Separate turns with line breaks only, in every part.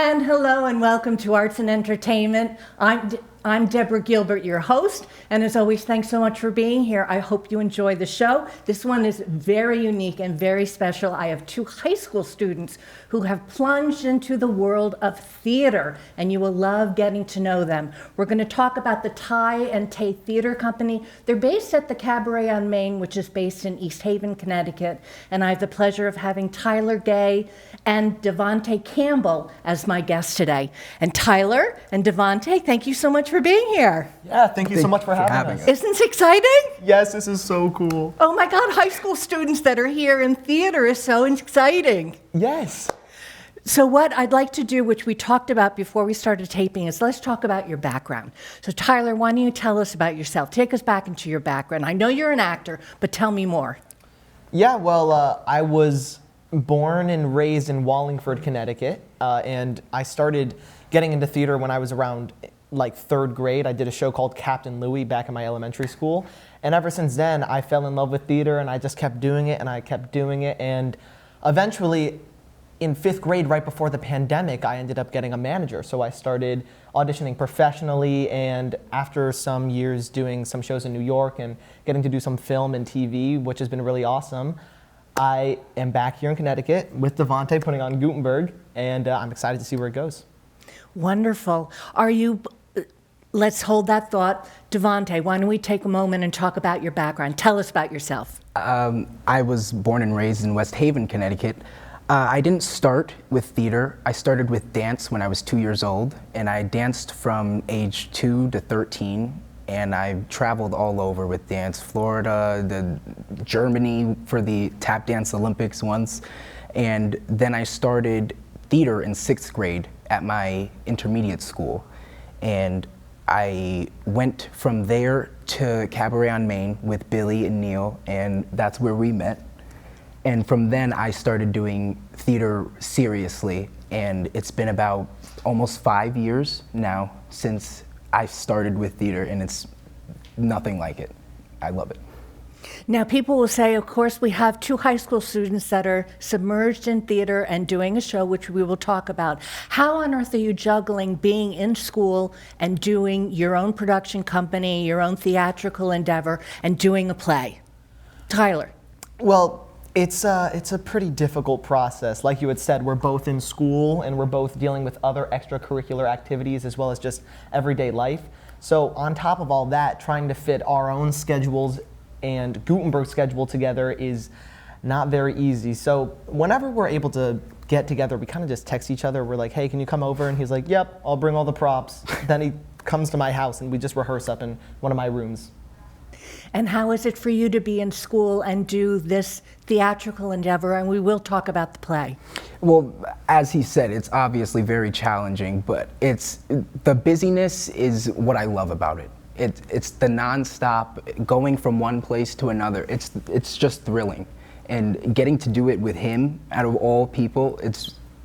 And hello and welcome to Arts and Entertainment. I'm Deborah Gilbert, your host, and as always, thanks so much for being here. I hope you enjoy the show. This one is very unique and very special. I have two high school students who have plunged into the world of theater, and you will love getting to know them. We're going to talk about the Ty and Tay Theater Company. They're based at the Cabaret on Main, which is based in East Haven, Connecticut, and I have the pleasure of having Tyler Gay and Devontae Campbell as my guests today. And Tyler and Devontae, thank you so much for being here.
Yeah, thank you so much for having us.
Isn't this exciting?
Yes, this is so cool.
Oh my God, high school students that are here in theater is so exciting.
Yes.
So what I'd like to do, which we talked about before we started taping, is let's talk about your background. So Tyler, why don't you tell us about yourself? Take us back into your background. I know you're an actor, but tell me more.
Yeah, well, I was born and raised in Wallingford, Connecticut, and I started getting into theater when I was around like third grade. I did a show called Captain Louie back in my elementary school, and ever since then I fell in love with theater, and I just kept doing it, and I kept doing it, and eventually in fifth grade, right before the pandemic, I ended up getting a manager. So I started auditioning professionally, and after some years doing some shows in New York and getting to do some film and TV, which has been really awesome, I am back here in Connecticut with Devontae putting on Gutenberg, and I'm excited to see where it goes.
Wonderful. Let's hold that thought. Devontae, why don't we take a moment and talk about your background? Tell us about yourself.
I was born and raised in West Haven, Connecticut. I didn't start with theater. I started with dance when I was 2 years old, and I danced from age 2 to 13. And I traveled all over with dance, Florida, Germany for the tap dance Olympics once. And then I started theater in 6th grade at my intermediate school. And I went from there to Cabaret on Main with Billy and Neil, and that's where we met. And from then I started doing theater seriously, and it's been about almost 5 years now since I started with theater, and it's nothing like it. I love it.
Now, people will say, of course, we have two high school students that are submerged in theater and doing a show, which we will talk about. How on earth are you juggling being in school and doing your own production company, your own theatrical endeavor, and doing a play? Tyler.
Well, it's a pretty difficult process. Like you had said, we're both in school and we're both dealing with other extracurricular activities as well as just everyday life. So on top of all that, trying to fit our own schedules and Gutenberg's schedule together is not very easy. So whenever we're able to get together, we kind of just text each other. We're like, hey, can you come over? And he's like, yep, I'll bring all the props. Then he comes to my house and we just rehearse up in one of my rooms.
And how is it for you to be in school and do this theatrical endeavor? And we will talk about the play.
Well, as he said, it's obviously very challenging, but the busyness is what I love about it. It's the nonstop going from one place to another. It's just thrilling, and getting to do it with him out of all people,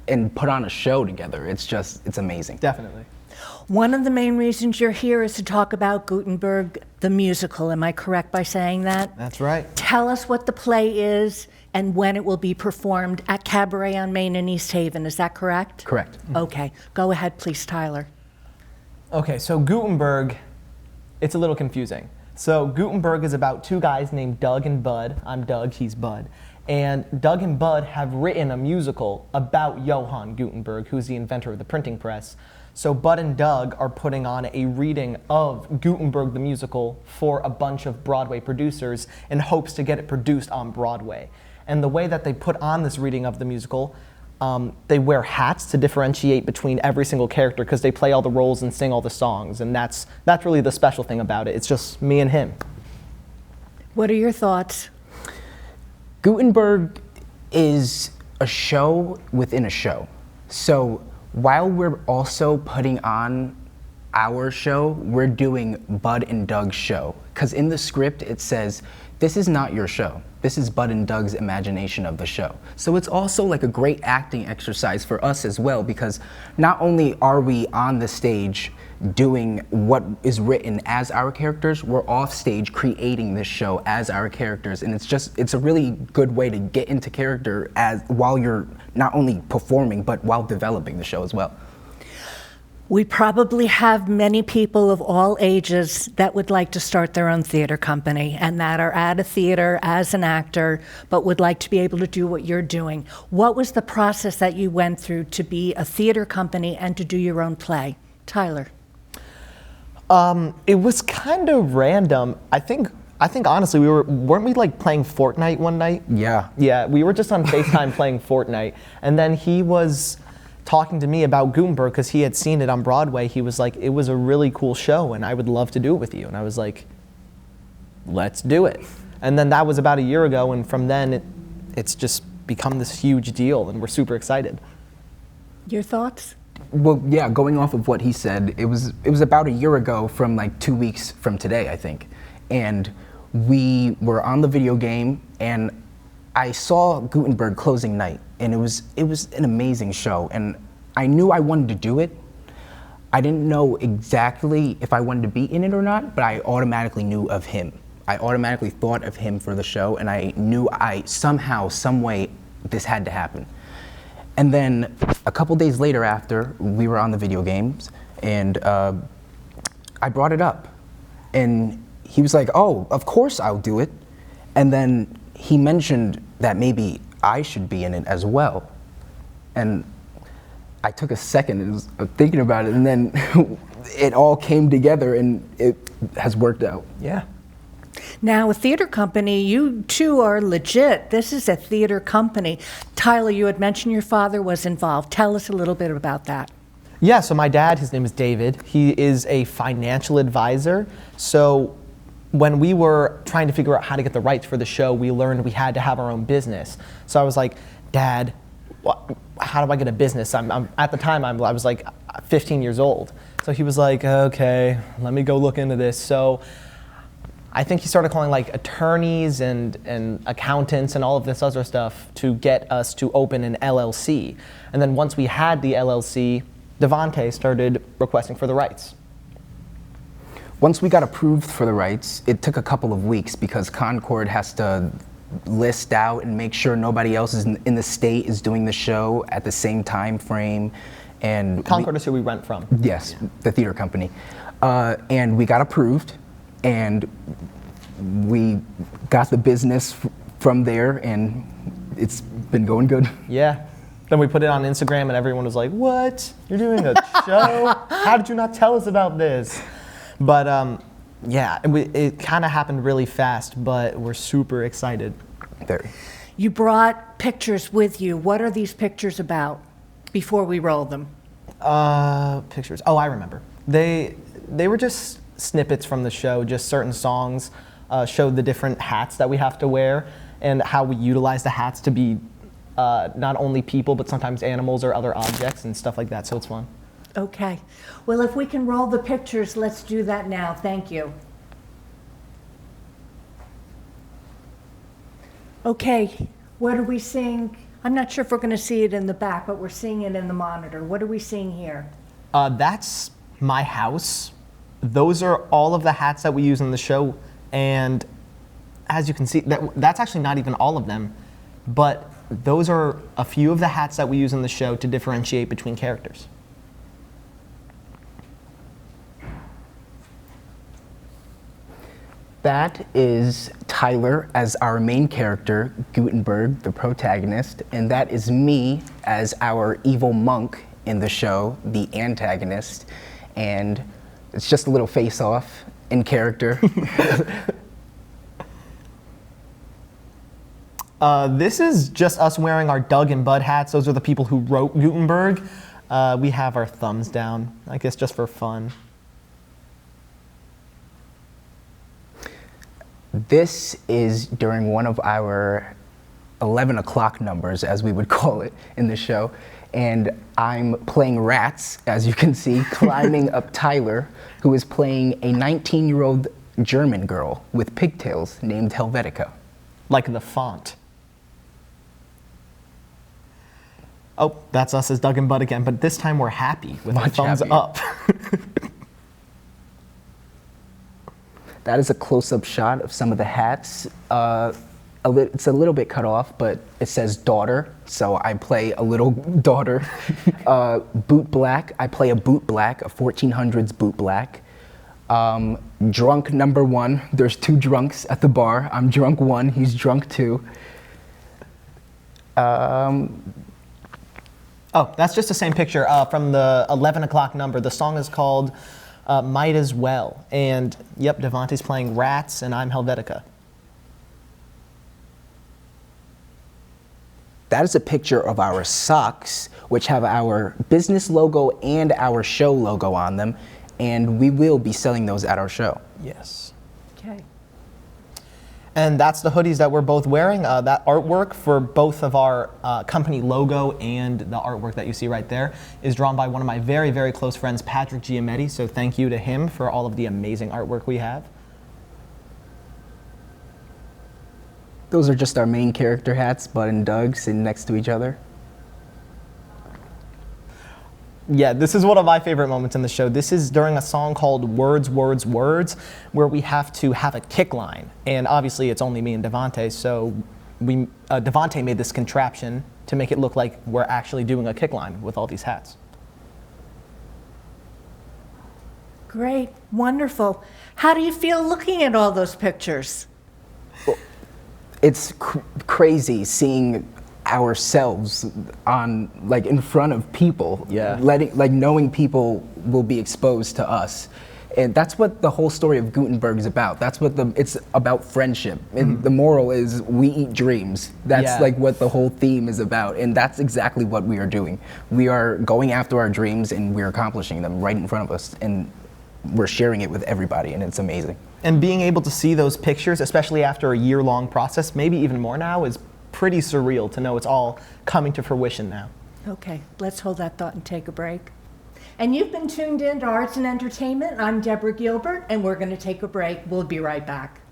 and put on a show together. It's amazing.
Definitely.
One of the main reasons you're here is to talk about Gutenberg, the musical. Am I correct by saying that?
That's right.
Tell us what the play is and when it will be performed at Cabaret on Main in East Haven. Is that correct?
Correct.
Okay. Go ahead, please, Tyler.
Okay, so Gutenberg, it's a little confusing. So Gutenberg is about two guys named Doug and Bud. I'm Doug, he's Bud. And Doug and Bud have written a musical about Johann Gutenberg, who's the inventor of the printing press. So Bud and Doug are putting on a reading of Gutenberg the musical for a bunch of Broadway producers in hopes to get it produced on Broadway. And the way that they put on this reading of the musical, they wear hats to differentiate between every single character because they play all the roles and sing all the songs. And that's really the special thing about it. It's just me and him.
What are your thoughts?
Gutenberg is a show within a show. So while we're also putting on our show, we're doing Bud and Doug's show. Because in the script it says, this is not your show. This is Bud and Doug's imagination of the show. So it's also like a great acting exercise for us as well, because not only are we on the stage doing what is written as our characters, we're off stage creating this show as our characters. And it's a really good way to get into character while you're not only performing, but while developing the show as well.
We probably have many people of all ages that would like to start their own theater company and that are at a theater as an actor, but would like to be able to do what you're doing. What was the process that you went through to be a theater company and to do your own play? Tyler.
It was kind of random. I think honestly weren't we like playing Fortnite one night?
Yeah.
Yeah, we were just on FaceTime playing Fortnite, and then he was talking to me about Gilbert because he had seen it on Broadway. He was like, it was a really cool show and I would love to do it with you. And I was like, let's do it. And then that was about a year ago, and from then it's just become this huge deal and we're super excited.
Your thoughts?
Well, yeah, going off of what he said, it was about a year ago from like 2 weeks from today, I think. And we were on the video game and I saw Gutenberg closing night, and it was an amazing show, and I knew I wanted to do it. I didn't know exactly if I wanted to be in it or not, but I automatically knew of him. I automatically thought of him for the show, and I knew somehow, some way, this had to happen. And then a couple days later after, we were on the video games, and I brought it up, and he was like, oh, of course I'll do it. And then he mentioned that maybe I should be in it as well. And I took a second of thinking about it, and then it all came together and it has worked out.
Yeah.
Now, a theater company, you two are legit. This is a theater company. Tyler, you had mentioned your father was involved. Tell us a little bit about that.
Yeah, so my dad, his name is David. He is a financial advisor. So when we were trying to figure out how to get the rights for the show, we learned we had to have our own business. So I was like, Dad, how do I get a business? At the time, I was like 15 years old. So he was like, okay, let me go look into this. So I think he started calling like attorneys and accountants and all of this other stuff to get us to open an LLC. And then once we had the LLC, Devante started requesting for the rights.
Once we got approved for the rights, it took a couple of weeks because Concord has to list out and make sure nobody else in the state is doing the show at the same time frame. And
Concord is who we rent from.
Yes, the theater company. And we got approved, and we got the business from there, and it's been going good.
Yeah. Then we put it on Instagram, and everyone was like, what? You're doing a show? How did you not tell us about this? But yeah, it kind of happened really fast, but we're super excited.
There.
You brought pictures with you. What are these pictures about before we roll them?
Pictures. Oh, I remember. They were just snippets from the show, just certain songs, showed the different hats that we have to wear and how we utilize the hats to be not only people, but sometimes animals or other objects and stuff like that, so it's fun.
Okay. Well, if we can roll the pictures, let's do that now. Thank you. Okay, what are we seeing? I'm not sure if we're going to see it in the back, but we're seeing it in the monitor. What are we seeing here?
That's my house. Those are all of the hats that we use in the show, and as you can see, that's actually not even all of them, but those are a few of the hats that we use in the show to differentiate between characters.
That is Tyler as our main character, Gutenberg, the protagonist, and that is me as our evil monk in the show, the antagonist, and it's just a little face-off in character.
This is just us wearing our Doug and Bud hats. Those are the people who wrote Gutenberg. We have our thumbs down, I guess just for fun.
This is during one of our 11 o'clock numbers, as we would call it in the show, and I'm playing rats, as you can see, climbing up Tyler, who is playing a 19-year-old German girl with pigtails named Helvetica.
Like the font. Oh, that's us as Doug and Bud again, but this time we're happy with our thumbs up.
That is a close-up shot of some of the hats. it's a little bit cut off, but it says daughter, so I play a little daughter. Boot black, I play a boot black, a 1400s boot black. Drunk number one, there's two drunks at the bar. I'm drunk one, he's drunk two.
Oh, that's just the same picture from the 11 o'clock number. The song is called Might As Well. And yep, Devontae's playing Rats and I'm Helvetica.
That is a picture of our socks, which have our business logo and our show logo on them. And we will be selling those at our show.
Yes.
Okay.
And that's the hoodies that we're both wearing. That artwork for both of our company logo and the artwork that you see right there is drawn by one of my very, very close friends, Patrick Giametti. So thank you to him for all of the amazing artwork we have.
Those are just our main character hats, Bud and Doug, sitting next to each other.
Yeah, this is one of my favorite moments in the show. This is during a song called Words, Words, Words, where we have to have a kick line. And obviously it's only me and Devontae, so Devontae made this contraption to make it look like we're actually doing a kick line with all these hats.
Great, wonderful. How do you feel looking at all those pictures?
It's crazy seeing ourselves on, like, in front of people.
Yeah.
Knowing people will be exposed to us. And that's what the whole story of Gutenberg is about. It's about friendship. And the moral is we eat dreams. That's like what the whole theme is about. And that's exactly what we are doing. We are going after our dreams and we're accomplishing them right in front of us. And we're sharing it with everybody, and it's amazing.
And being able to see those pictures, especially after a year-long process, maybe even more now, is pretty surreal to know it's all coming to fruition now.
Okay, let's hold that thought and take a break. And you've been tuned in to Arts and Entertainment. I'm Deborah Gilbert, and we're going to take a break. We'll be right back.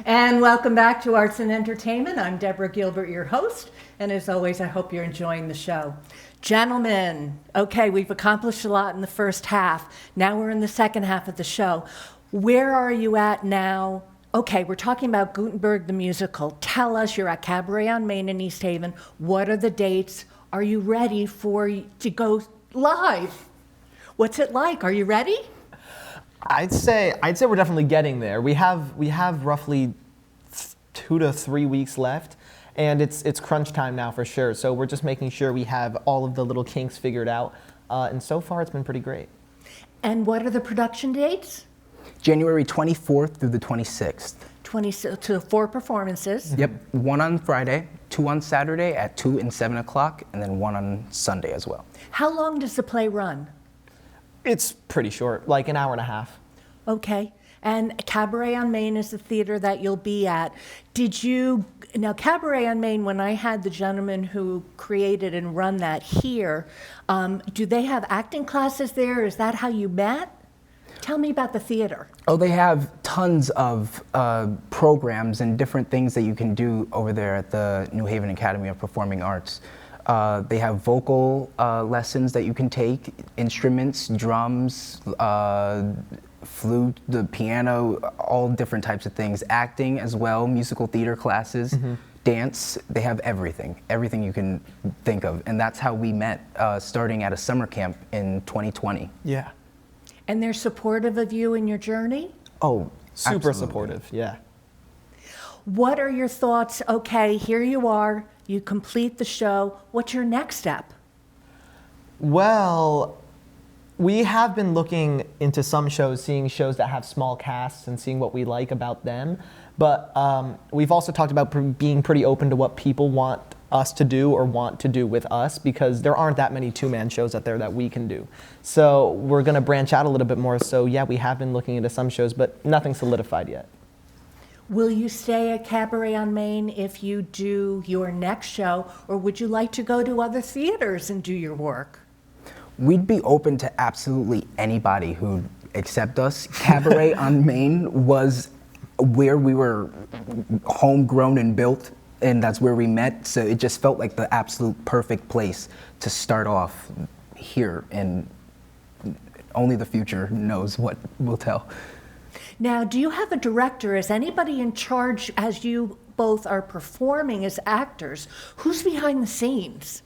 And welcome back to Arts and Entertainment. I'm Deborah Gilbert, your host, and as always, I hope you're enjoying the show. Gentlemen, okay, we've accomplished a lot in the first half. Now we're in the second half of the show. Where are you at now? Okay, we're talking about Gutenberg the musical. Tell us, you're at Cabaret on Main in East Haven. What are the dates? Are you ready to go live? What's it like? Are you ready?
I'd say we're definitely getting there. We have roughly 2 to 3 weeks left, and it's crunch time now for sure. So we're just making sure we have all of the little kinks figured out, and so far it's been pretty great.
And what are the production dates?
January 24th through the 26th.
To 4 performances.
Yep, 1 on Friday, 2 on Saturday at 2 and 7 o'clock, and then 1 on Sunday as well.
How long does the play run?
It's pretty short, like an hour and a half.
Okay. And Cabaret on Main is the theater that you'll be at. Now Cabaret on Main, when I had the gentleman who created and run that here, do they have acting classes there? Is that how you met? Tell me about the theater.
Oh, they have tons of programs and different things that you can do over there at the New Haven Academy of Performing Arts. They have vocal lessons that you can take, instruments, drums, flute, the piano, all different types of things. Acting as well, musical theater classes, dance. They have everything you can think of. And that's how we met, starting at a summer camp in 2020.
Yeah.
And they're supportive of you in your journey?
Oh,
Super
absolutely.
supportive, yeah.
What are your thoughts? Okay, here you are, you complete the show. What's your next step?
Well, we have been looking into some shows, seeing shows that have small casts and seeing what we like about them. But we've also talked about being pretty open to what people want us to do or want to do with us, because there aren't that many two-man shows out there that we can do. So we're going to branch out a little bit more. So yeah, we have been looking into some shows, but nothing solidified yet.
Will you stay at Cabaret on Main if you do your next show, or would you like to go to other theaters and do your work?
We'd be open to absolutely anybody who'd accept us. Cabaret on Main was where we were homegrown and built, and that's where we met. So it just felt like the absolute perfect place to start off here, and only the future knows what we'll tell.
Now, do you have a director? Is anybody in charge as you both are performing as actors? Who's behind the scenes?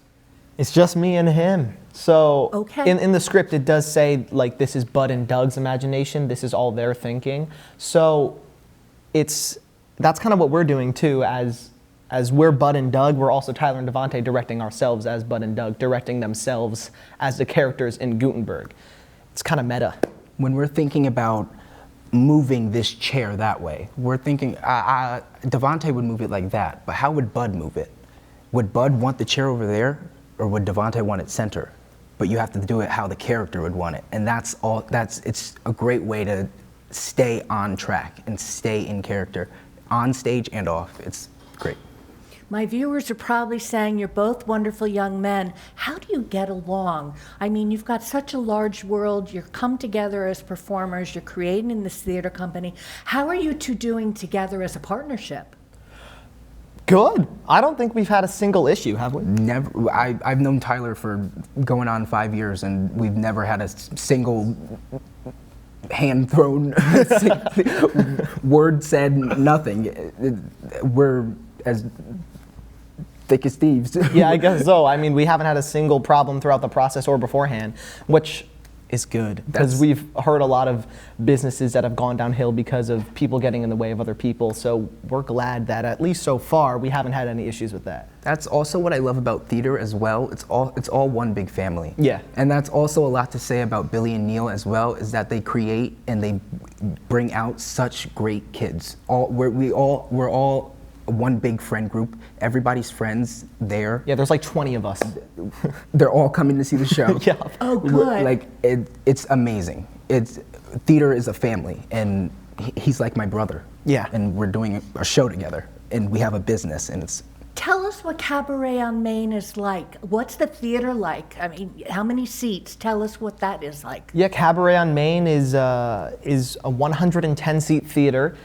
It's just me and him. So
Okay.
in the script, it does say, like, this is Bud and Doug's imagination. This is all their thinking. So that's kind of what we're doing too. As we're Bud and Doug, we're also Tyler and Devontae directing ourselves as Bud and Doug, directing themselves as the characters in Gutenberg. It's kind of meta.
When we're thinking about moving this chair that way, we're thinking Devontae would move it like that, but how would Bud move it? Would Bud want the chair over there, or would Devontae want it center? But you have to do it how the character would want it, and it's a great way to stay on track and stay in character, on stage and off. It's great.
My viewers are probably saying you're both wonderful young men. How do you get along? I mean, you've got such a large world. You're come together as performers. You're creating in this theater company. How are you two doing together as a partnership?
Good. I don't think we've had a single issue, have we?
Never. I've known Tyler for going on 5 years, and we've never had a single hand thrown, word said, nothing. We're as thick as thieves.
Yeah, I guess so. I mean, we haven't had a single problem throughout the process or beforehand, which is good, because we've heard a lot of businesses that have gone downhill because of people getting in the way of other people. So we're glad that at least so far we haven't had any issues with that.
That's also what I love about theater as well. It's all one big family.
Yeah.
And that's also a lot to say about Billy and Neil as well, is that they create and they bring out such great kids. We're all one big friend group. Everybody's friends there.
Yeah, there's like 20 of us.
They're all coming to see the show.
Yeah.
Oh, good.
Like it's amazing. Theater is a family, and he's like my brother.
Yeah.
And we're doing a show together, and we have a business, and it's.
Tell us what Cabaret on Main is like. What's the theater like? I mean, how many seats? Tell us what that is like.
Yeah, Cabaret on Main is a 110-seat theater.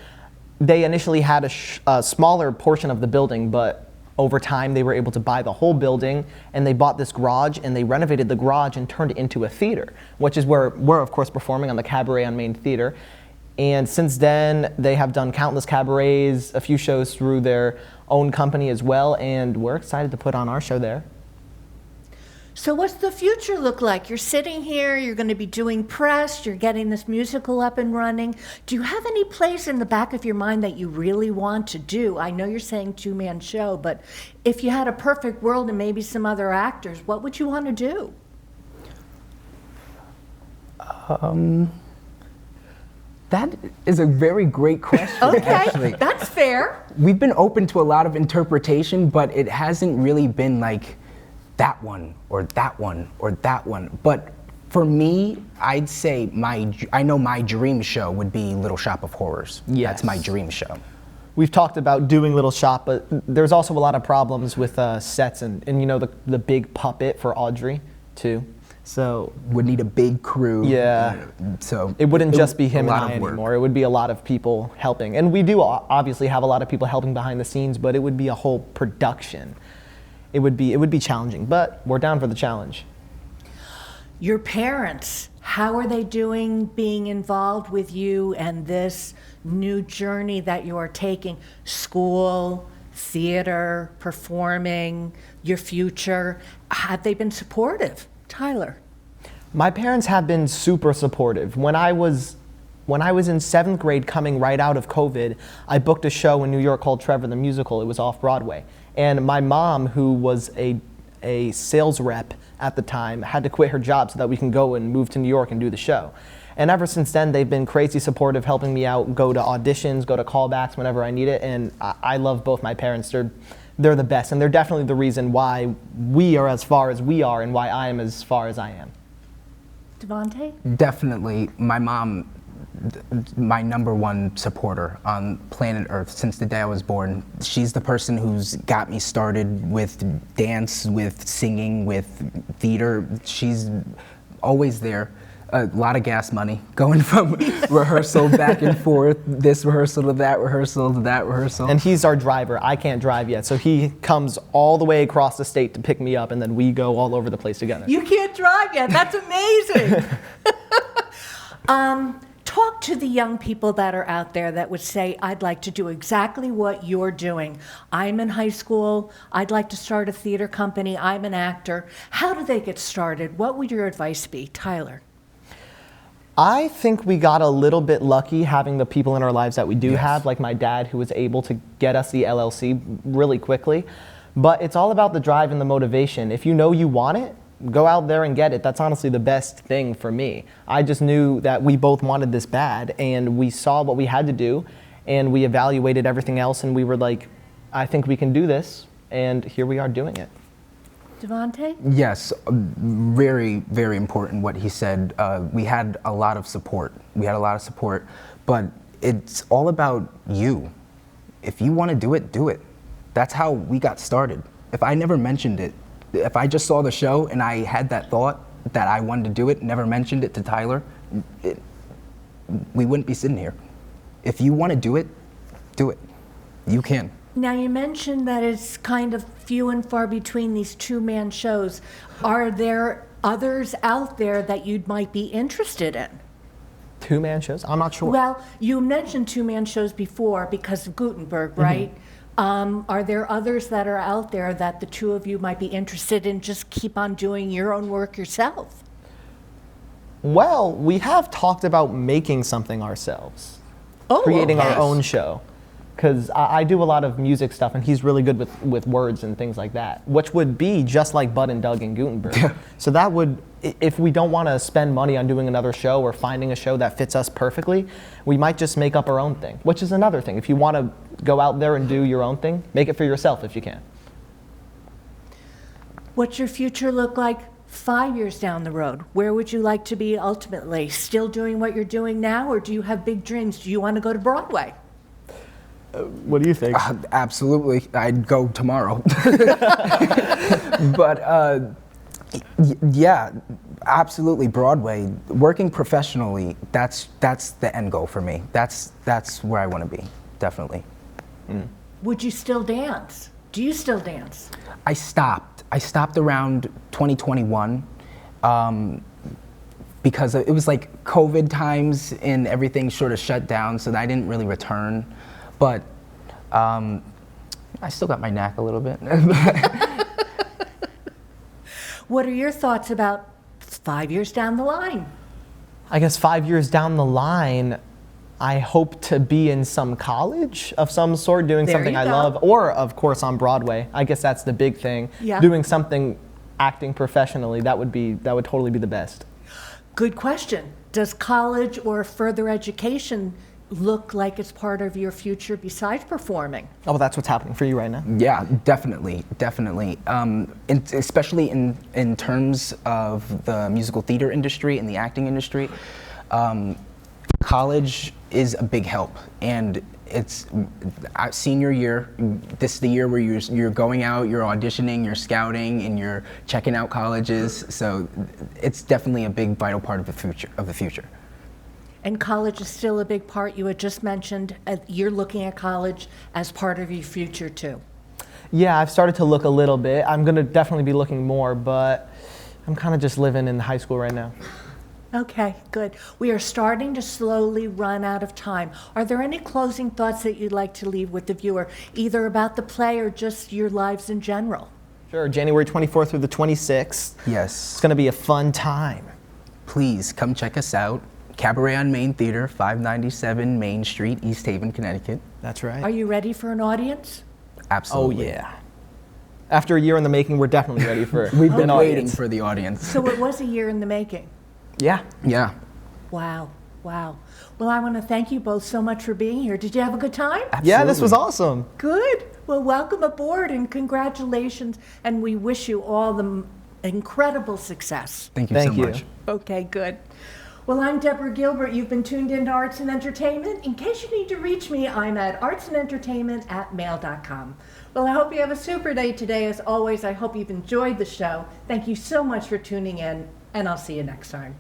They initially had a smaller portion of the building, but over time they were able to buy the whole building, and they bought this garage, and they renovated the garage and turned it into a theater, which is where we're, of course, performing on the Cabaret on Main Theater. And since then, they have done countless cabarets, a few shows through their own company as well, and we're excited to put on our show there.
So what's the future look like? You're sitting here, you're going to be doing press, you're getting this musical up and running. Do you have any place in the back of your mind that you really want to do? I know you're saying two-man show, but if you had a perfect world and maybe some other actors, what would you want to do?
That is a very great question,
Okay,
actually.
that's fair.
We've been open to a lot of interpretation, but it hasn't really been like that one or that one or that one. But for me, I'd say I know my dream show would be Little Shop of Horrors.
Yes.
That's my dream show.
We've talked about doing Little Shop, but there's also a lot of problems with sets and you know, the big puppet for Audrey too. So
Would need a big crew.
Yeah.
So
it wouldn't just be him
a
and
lot
I
of work.
anymore. It would be a lot of people helping. And we do obviously have a lot of people helping behind the scenes, but it would be a whole production. It would be challenging, but we're down for the challenge.
Your parents, how are they doing being involved with you and this new journey that you are taking? School, theater, performing, your future. Have they been supportive? Tyler?
My parents have been super supportive. When I was when I was in 7th grade, coming right out of COVID, I booked a show in New York called Trevor the Musical. It was off Broadway. And my mom, who was a sales rep at the time, had to quit her job so that we can go and move to New York and do the show. And ever since then, they've been crazy supportive, helping me out, go to auditions, go to callbacks whenever I need it. And I love both my parents. They're the best. And they're definitely the reason why we are as far as we are and why I am as far as I am.
Devontae?
Definitely, my mom, my #1 supporter on planet Earth since the day I was born. She's the person who's got me started with dance, with singing, with theater. She's always there. A lot of gas money going from rehearsal back and forth, this rehearsal to that rehearsal to that rehearsal.
And he's our driver. I can't drive yet, so he comes all the way across the state to pick me up, and then we go all over the place together.
You can't drive yet. That's amazing. Talk to the young people that are out there that would say, I'd like to do exactly what you're doing. I'm in high school. I'd like to start a theater company. I'm an actor. How do they get started? What would your advice be? Tyler?
I think we got a little bit lucky having the people in our lives that we do
Yes.
have, like my dad, who was able to get us the LLC really quickly. But it's all about the drive and the motivation. If you know you want it, go out there and get it. That's honestly the best thing for me. I just knew that we both wanted this bad, and we saw what we had to do, and we evaluated everything else, and we were like, I think we can do this, and here we are doing it.
Devontae?
Yes, very, very important what he said. We had a lot of support. But it's all about you. If you want to do it, do it. That's how we got started. If I never mentioned it, if I just saw the show and I had that thought that I wanted to do it, never mentioned it to Tyler, we wouldn't be sitting here. If you want to do it, do it. You can.
Now, you mentioned that it's kind of few and far between these two-man shows. Are there others out there that you might be interested in?
Two-man shows? I'm not sure.
Well, you mentioned two-man shows before because of Gutenberg, right? Are there others that are out there that the two of you might be interested in? Just keep on doing your own work yourself.
Well, we have talked about making something ourselves, creating our own show. Because I do a lot of music stuff, and he's really good with words and things like that, which would be just like Bud and Doug and Gutenberg. So that would, if we don't want to spend money on doing another show or finding a show that fits us perfectly, we might just make up our own thing, which is another thing. If you want to go out there and do your own thing, make it for yourself if you can.
What's your future look like 5 years down the road? Where would you like to be ultimately? Still doing what you're doing now, or do you have big dreams? Do you want to go to Broadway?
What do you think?
Absolutely, I'd go tomorrow. But yeah, absolutely, Broadway. Working professionally, that's the end goal for me. That's where I want to be, definitely.
Would you still dance? Do you still dance?
I stopped around 2021 because it was like COVID times and everything sort of shut down, so I didn't really return. But I still got my knack a little bit.
What are your thoughts about 5 years down the line?
I guess 5 years down the line, I hope to be in some college of some sort, doing
There
something
you
I
go.
love, or of course on Broadway. I guess that's the big thing.
Yeah.
Doing something, acting professionally, that would totally be the best.
Good question. Does college or further education look like it's part of your future besides performing?
Oh, well, that's what's happening for you right now.
Yeah, definitely. Especially in terms of the musical theater industry and the acting industry, college is a big help. And it's senior year. This is the year where you're going out, you're auditioning, you're scouting, and you're checking out colleges. So it's definitely a big, vital part of the future.
And college is still a big part. You had just mentioned you're looking at college as part of your future too.
Yeah, I've started to look a little bit. I'm going to definitely be looking more, but I'm kind of just living in high school right now.
Okay, good. We are starting to slowly run out of time. Are there any closing thoughts that you'd like to leave with the viewer, either about the play or just your lives in general?
Sure, January 24th through the 26th.
Yes.
It's going to be a fun time.
Please come check us out. Cabaret on Main Theater, 597 Main Street, East Haven, Connecticut.
That's right.
Are you ready for an audience?
Oh,
Absolutely.
yeah. After a year in the making, we're definitely ready for
We've been
an
waiting
audience.
for the audience.
So it was a year in the making.
Yeah.
Yeah.
Wow, wow. Well, I want to thank you both so much for being here. Did you have a good time?
Yeah, this was
Absolutely.
awesome.
Good. Well, welcome aboard and congratulations. And we wish you all the incredible success.
Thank you
Thank
so
you.
much.
Okay, good. Well, I'm Deborah Gilbert. You've been tuned into Arts and Entertainment. In case you need to reach me, I'm at artsandentertainment@mail.com. Well, I hope you have a super day today. As always, I hope you've enjoyed the show. Thank you so much for tuning in, and I'll see you next time.